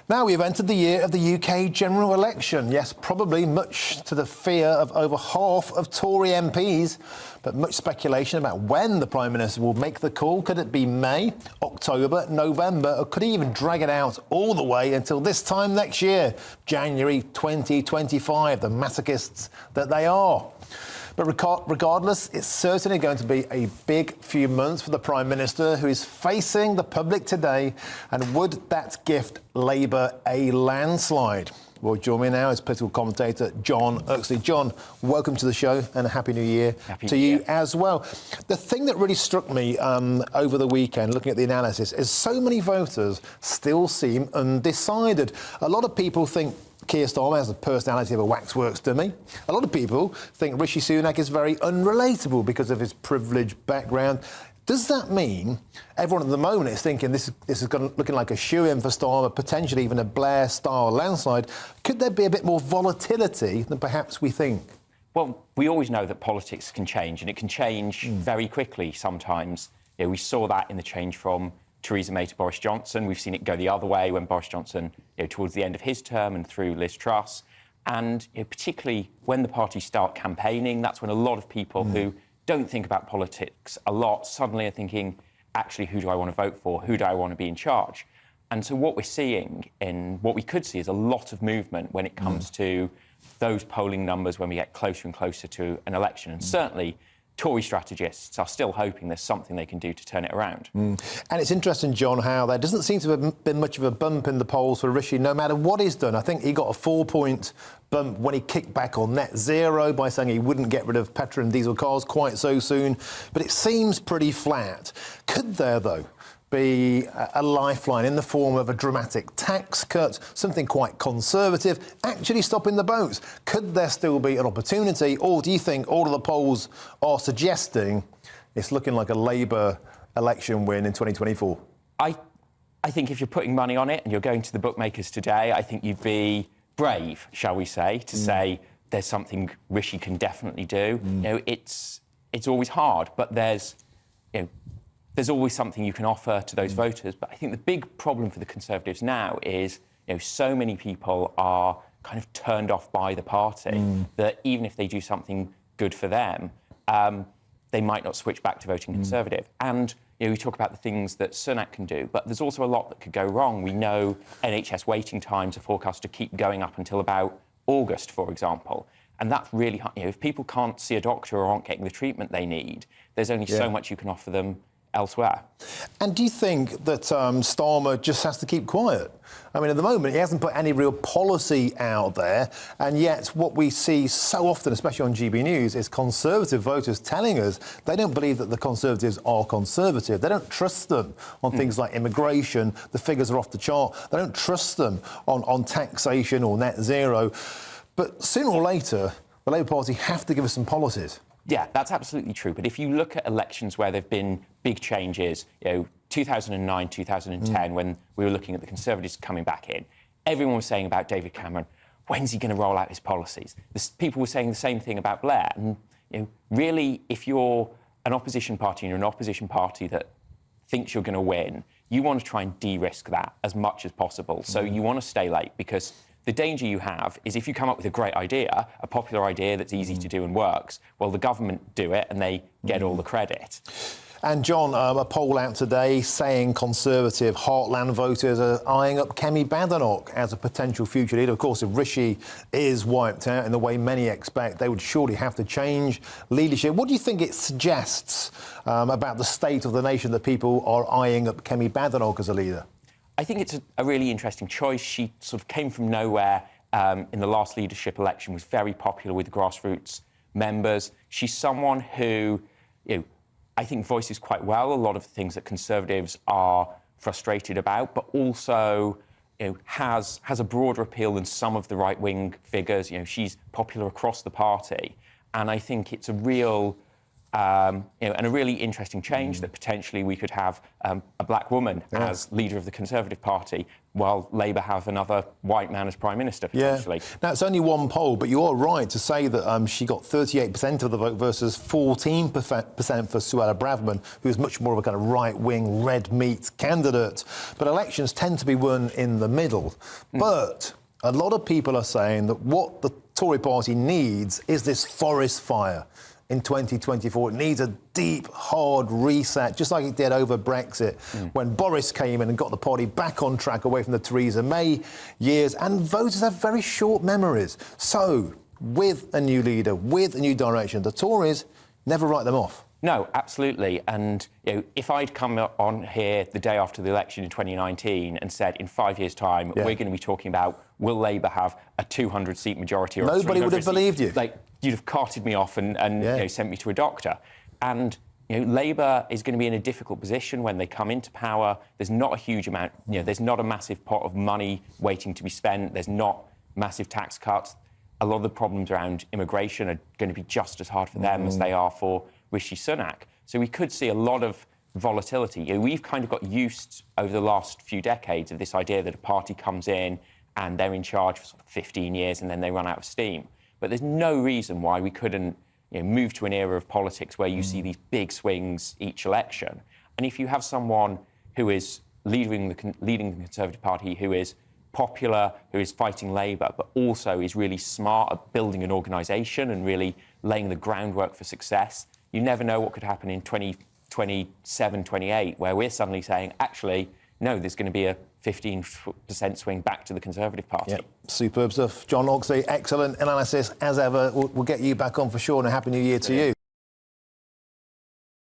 Now we've entered the year of the UK general election. Yes, probably much to the fear of over half of Tory MPs, but much speculation about when the Prime Minister will make the call. Could it be May, October, November, or could he even drag it out all the way until this time next year, January 2025, the masochists that they are? But regardless, it's certainly going to be a big few months for the Prime Minister, who is facing the public today. And would that gift Labour a landslide? Well, join me now is political commentator John Oxley. John, welcome to the show and a Happy New Year to you as well. The thing that really struck me over the weekend, looking at the analysis, is so many voters still seem undecided. A lot of people think Keir Starmer has the personality of a waxworks dummy. A lot of people think Rishi Sunak is very unrelatable because of his privileged background. Does that mean everyone at the moment is thinking this is looking like a shoe-in for Starmer, potentially even a Blair-style landslide? Could there be a bit more volatility than perhaps we think? Well, we always know that politics can change, and it can change very quickly sometimes. You know, we saw that in the change from Theresa May to Boris Johnson. We've seen it go the other way when Boris Johnson, towards the end of his term and through Liz Truss. And particularly when the parties start campaigning, that's when a lot of people who don't think about politics a lot suddenly are thinking, actually, who do I want to vote for? Who do I want to be in charge? And so what we're seeing, and what we could see, is a lot of movement when it comes to those polling numbers when we get closer and closer to an election. And certainly Tory strategists are still hoping there's something they can do to turn it around. And it's interesting, John, how there doesn't seem to have been much of a bump in the polls for Rishi, no matter what he's done. I think he got a 4-point bump when he kicked back on net zero by saying he wouldn't get rid of petrol and diesel cars quite so soon. But it seems pretty flat. Could there, though, be a lifeline in the form of a dramatic tax cut, something quite conservative, actually stopping the boats? Could there still be an opportunity, or do you think all of the polls are suggesting it's looking like a Labour election win in 2024? I think if you're putting money on it and you're going to the bookmakers today, I think you'd be brave, shall we say, to say there's something Rishi can definitely do. It's always hard, but there's always something you can offer to those voters. But I think the big problem for the Conservatives now is, so many people are kind of turned off by the party that even if they do something good for them, they might not switch back to voting Conservative. And, we talk about the things that Sunak can do, but there's also a lot that could go wrong. We know NHS waiting times are forecast to keep going up until about August, for example. And that's really hard. If people can't see a doctor or aren't getting the treatment they need, there's only so much you can offer them elsewhere. And do you think that Starmer just has to keep quiet? I mean, at the moment, he hasn't put any real policy out there, and yet what we see so often, especially on GB News, is Conservative voters telling us they don't believe that the Conservatives are conservative. They don't trust them on things like immigration. The figures are off the chart. They don't trust them on taxation or net zero. But sooner or later, the Labour Party have to give us some policies. Yeah, that's absolutely true. But if you look at elections where there have been big changes, 2009, 2010, when we were looking at the Conservatives coming back in, everyone was saying about David Cameron, when's he going to roll out his policies? People were saying the same thing about Blair. And, really, if you're an opposition party and you're an opposition party that thinks you're going to win, you want to try and de-risk that as much as possible. So you want to stay late, because the danger you have is if you come up with a great idea, a popular idea that's easy to do and works, well, the government do it and they get all the credit. And, John, a poll out today saying Conservative heartland voters are eyeing up Kemi Badenoch as a potential future leader. Of course, if Rishi is wiped out in the way many expect, they would surely have to change leadership. What do you think it suggests about the state of the nation that people are eyeing up Kemi Badenoch as a leader? I think it's a really interesting choice. She sort of came from nowhere in the last leadership election, was very popular with grassroots members. She's someone who, I think voices quite well a lot of the things that Conservatives are frustrated about, but also, has a broader appeal than some of the right-wing figures. She's popular across the party. And I think it's a real and a really interesting change that potentially we could have a black woman as leader of the Conservative Party, while Labour have another white man as Prime Minister, potentially. Yeah. Now, it's only one poll, but you are right to say that she got 38% of the vote versus 14% for Suella Braverman, who's much more of a kind of right-wing, red meat candidate. But elections tend to be won in the middle. But a lot of people are saying that what the Tory party needs is this forest fire in 2024. It needs a deep, hard reset, just like it did over Brexit, when Boris came in and got the party back on track away from the Theresa May years. And voters have very short memories. So, with a new leader, with a new direction, the Tories never write them off. No, absolutely. And if I'd come on here the day after the election in 2019 and said, in 5 years' time, we're going to be talking about, will Labour have a 200-seat majority? Or nobody would have believed you. You'd have carted me off and sent me to a doctor. And Labour is going to be in a difficult position when they come into power. There's not a huge amount, there's not a massive pot of money waiting to be spent. There's not massive tax cuts. A lot of the problems around immigration are going to be just as hard for them as they are for Rishi Sunak. So we could see a lot of volatility. We've kind of got used over the last few decades of this idea that a party comes in and they're in charge for sort of 15 years and then they run out of steam. But there's no reason why we couldn't move to an era of politics where you see these big swings each election. And if you have someone who is leading the Conservative Party, who is popular, who is fighting Labour, but also is really smart at building an organisation and really laying the groundwork for success, you never know what could happen in 2027, 28, where we're suddenly saying, actually, no, there's going to be a 15% swing back to the Conservative Party. Yep. Superb stuff. John Oxley, excellent analysis as ever. We'll get you back on for sure, and a Happy New Year to you.